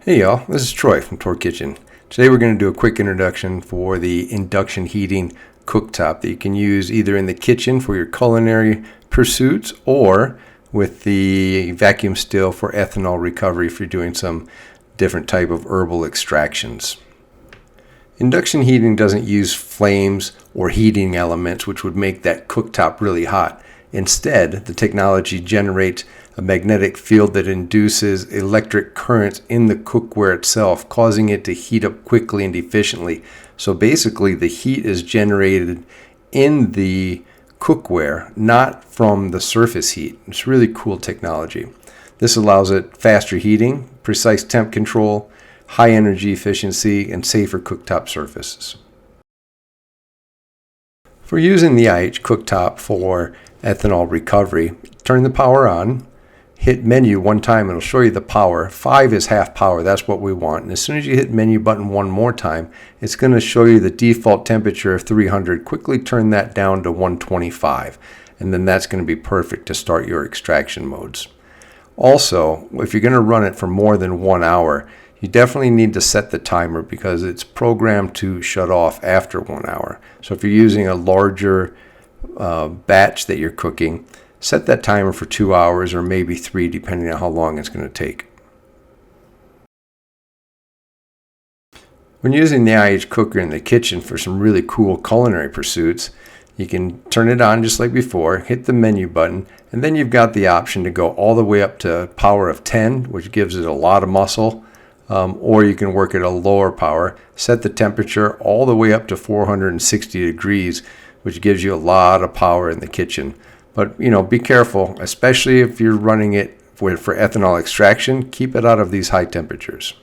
Hey y'all, this is Troy from Tor Kitchen. Today we're going to do a quick introduction for the induction heating cooktop that you can use either in the kitchen for your culinary pursuits or with the vacuum still for ethanol recovery if you're doing some different type of herbal extractions. Induction heating doesn't use flames or heating elements which would make that cooktop really hot. Instead, the technology generates a magnetic field that induces electric currents in the cookware itself, causing it to heat up quickly and efficiently. So basically, the heat is generated in the cookware, not from the surface heat. It's really cool technology. This allows it faster heating, precise temp control, high energy efficiency, and safer cooktop surfaces. For using the IH cooktop for ethanol recovery, turn the power on, hit menu one time, and it'll show you the power. 5 is half power, that's what we want. And as soon as you hit menu button one more time, it's going to show you the default temperature of 300. Quickly turn that down to 125, and then that's going to be perfect to start your extraction modes. Also, if you're going to run it for more than 1 hour, you definitely need to set the timer because it's programmed to shut off after 1 hour. So if you're using a larger batch that you're cooking, set that timer for 2 hours or maybe 3 depending on how long it's going to take. When using the IH cooker in the kitchen for some really cool culinary pursuits, you can turn it on just like before, hit the menu button, and then you've got the option to go all the way up to power of 10, which gives it a lot of muscle. Or you can work at a lower power, set the temperature all the way up to 460 degrees, which gives you a lot of power in the kitchen. But, be careful, especially if you're running it for ethanol extraction, keep it out of these high temperatures.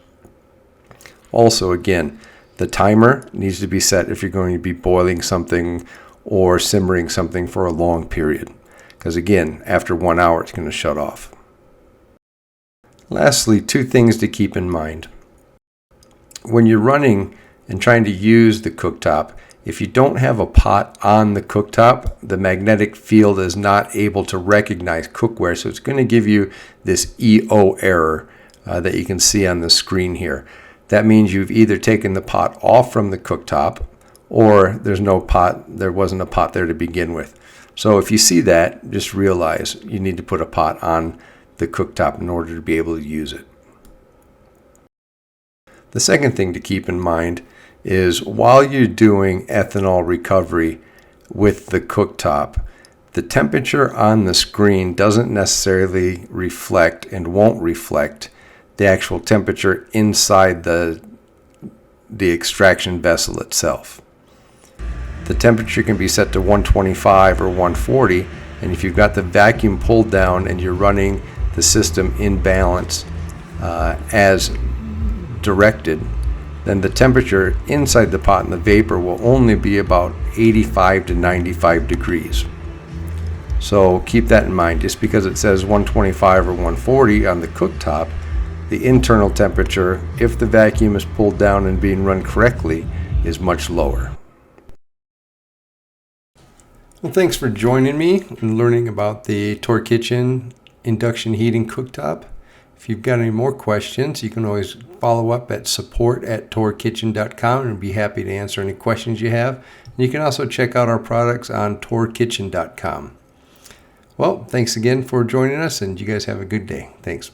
Also, again, the timer needs to be set if you're going to be boiling something or simmering something for a long period. Because again, after 1 hour, it's going to shut off. Lastly, 2 things to keep in mind. When you're running and trying to use the cooktop, if you don't have a pot on the cooktop, the magnetic field is not able to recognize cookware, so it's going to give you this EO error that you can see on the screen here. That means you've either taken the pot off from the cooktop or there wasn't a pot there to begin with. So if you see that, just realize you need to put a pot on the cooktop in order to be able to use it. The second thing to keep in mind is while you're doing ethanol recovery with the cooktop, the temperature on the screen doesn't necessarily reflect and won't reflect the actual temperature inside the extraction vessel itself. The temperature can be set to 125 or 140, and if you've got the vacuum pulled down and you're running the system in balance as directed, then the temperature inside the pot and the vapor will only be about 85 to 95 degrees. So keep that in mind. Just because it says 125 or 140 on the cooktop, the internal temperature, if the vacuum is pulled down and being run correctly, is much lower. Well, thanks for joining me and learning about the Tor Kitchen induction heating cooktop. If you've got any more questions, you can always follow up at support@torkitchen.com and be happy to answer any questions you have. And you can also check out our products on torkitchen.com. Well, thanks again for joining us, and you guys have a good day. Thanks.